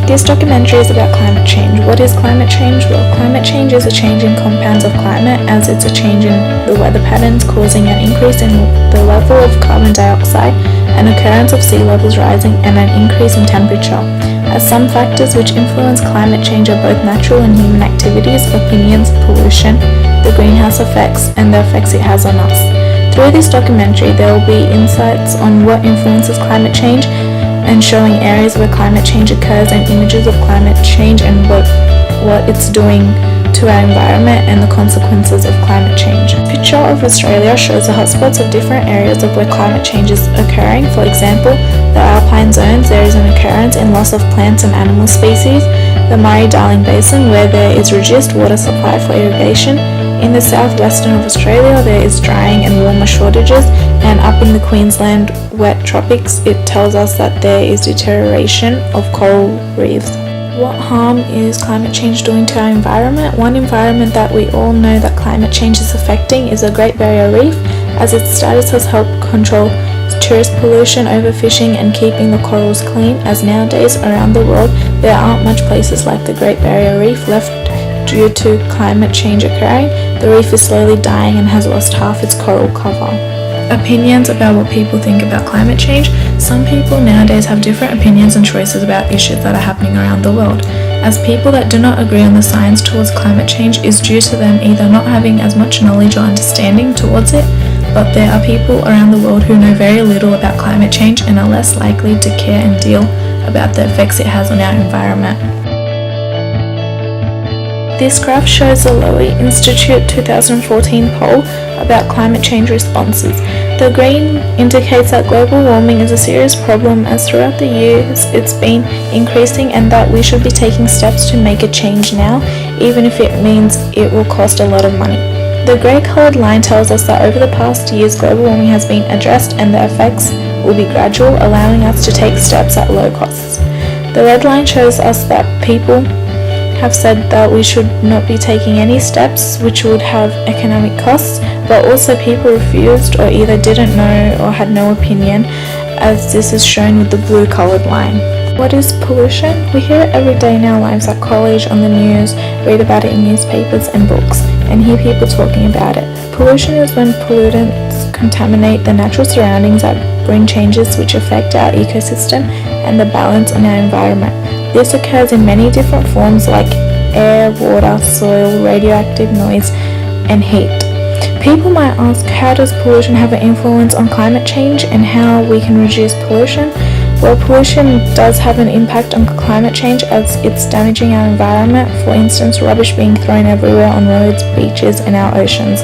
This documentary is about climate change. What is climate change? Well, climate change is a change in compounds of climate, as it's a change in the weather patterns causing an increase in the level of carbon dioxide, an occurrence of sea levels rising, and an increase in temperature. As some factors which influence climate change are both natural and human activities, opinions, pollution, the greenhouse effects, and the effects it has on us. Through this documentary, there will be insights on what influences climate change and showing areas where climate change occurs and images of climate change and what it's doing to our environment and the consequences of climate change. A picture of Australia shows the hotspots of different areas of where climate change is occurring. For example, the alpine zones, there is an occurrence in loss of plants and animal species. The Murray-Darling Basin, where there is reduced water supply for irrigation. In the southwestern of Australia, there is drying and warmer shortages, and up in the Queensland wet tropics, it tells us that there is deterioration of coral reefs. What harm is climate change doing to our environment? One environment that we all know that climate change is affecting is the Great Barrier Reef, as its status has helped control tourist pollution, overfishing, and keeping the corals clean, as nowadays around the world there aren't much places like the Great Barrier Reef left due to climate change occurring. The reef is slowly dying and has lost half its coral cover. Opinions about what people think about climate change. Some people nowadays have different opinions and choices about issues that are happening around the world, as people that do not agree on the science towards climate change is due to them either not having as much knowledge or understanding towards it, but there are people around the world who know very little about climate change and are less likely to care and deal about the effects it has on our environment. This graph shows the Lowy Institute 2014 poll about climate change responses. The green indicates that global warming is a serious problem, as throughout the years it's been increasing, and that we should be taking steps to make a change now, even if it means it will cost a lot of money. The grey coloured line tells us that over the past years global warming has been addressed and the effects will be gradual, allowing us to take steps at low costs. The red line shows us that people have said that we should not be taking any steps which would have economic costs, but also people refused or either didn't know or had no opinion, as this is shown with the blue coloured line. What is pollution? We hear it every day in our lives at college, on the news, read about it in newspapers and books, and hear people talking about it. Pollution is when pollutants contaminate the natural surroundings that bring changes which affect our ecosystem and the balance in our environment. This occurs in many different forms like air, water, soil, radioactive noise, and heat. People might ask, how does pollution have an influence on climate change and how we can reduce pollution? Well, pollution does have an impact on climate change as it's damaging our environment. For instance, rubbish being thrown everywhere on roads, beaches, and our oceans.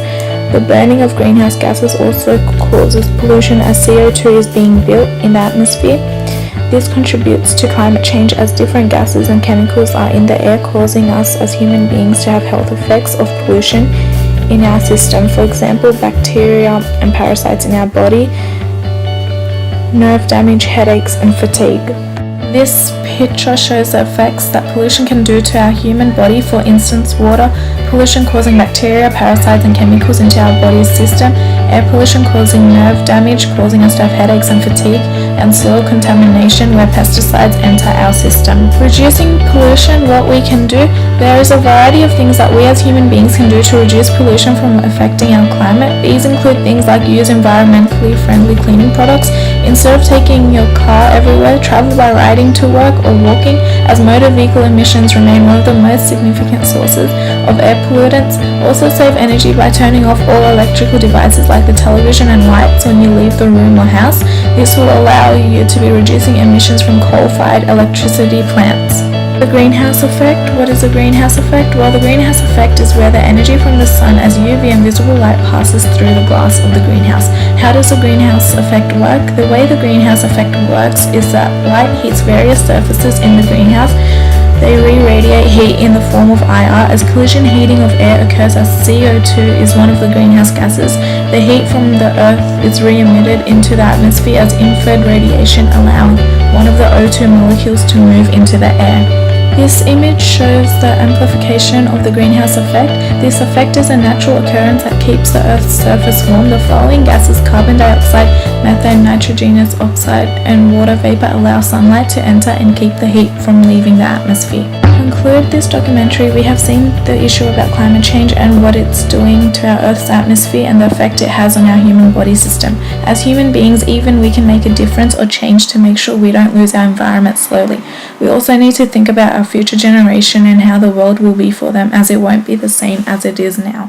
The burning of greenhouse gases also causes pollution as CO2 is being built in the atmosphere. This contributes to climate change as different gases and chemicals are in the air, causing us as human beings to have health effects of pollution in our system. For example, bacteria and parasites in our body, nerve damage, headaches, and fatigue. This picture shows the effects that pollution can do to our human body. For instance, water pollution causing bacteria, parasites, and chemicals into our body's system, air pollution causing nerve damage, causing us to have headaches and fatigue, and soil contamination where pesticides enter our system. Reducing pollution, what we can do, there is a variety of things that we as human beings can do to reduce pollution from affecting our climate. These include things like use environmentally friendly cleaning products. Instead of taking your car everywhere, travel by riding to work or walking, as motor vehicle emissions remain one of the most significant sources of air pollutants. Also save energy by turning off all electrical devices like the television and lights when you leave the room or house. This will allow you to be reducing emissions from coal-fired electricity plants. The greenhouse effect. What is the greenhouse effect? Well, the greenhouse effect is where the energy from the sun as UV and visible light passes through the glass of the greenhouse. How does the greenhouse effect work? The way the greenhouse effect works is that light heats various surfaces in the greenhouse. They re-radiate heat in the form of IR, as collision heating of air occurs as CO2 is one of the greenhouse gases. The heat from the earth is re-emitted into the atmosphere as infrared radiation, allowing one of the O2 molecules to move into the air. This image shows the amplification of the greenhouse effect. This effect is a natural occurrence that keeps the Earth's surface warm. The following gases, carbon dioxide, methane, nitrogenous oxide, and water vapor, allow sunlight to enter and keep the heat from leaving the atmosphere. To conclude this documentary, we have seen the issue about climate change and what it's doing to our Earth's atmosphere and the effect it has on our human body system. As human beings, even we can make a difference or change to make sure we don't lose our environment slowly. We also need to think about our future generation and how the world will be for them, as it won't be the same as it is now.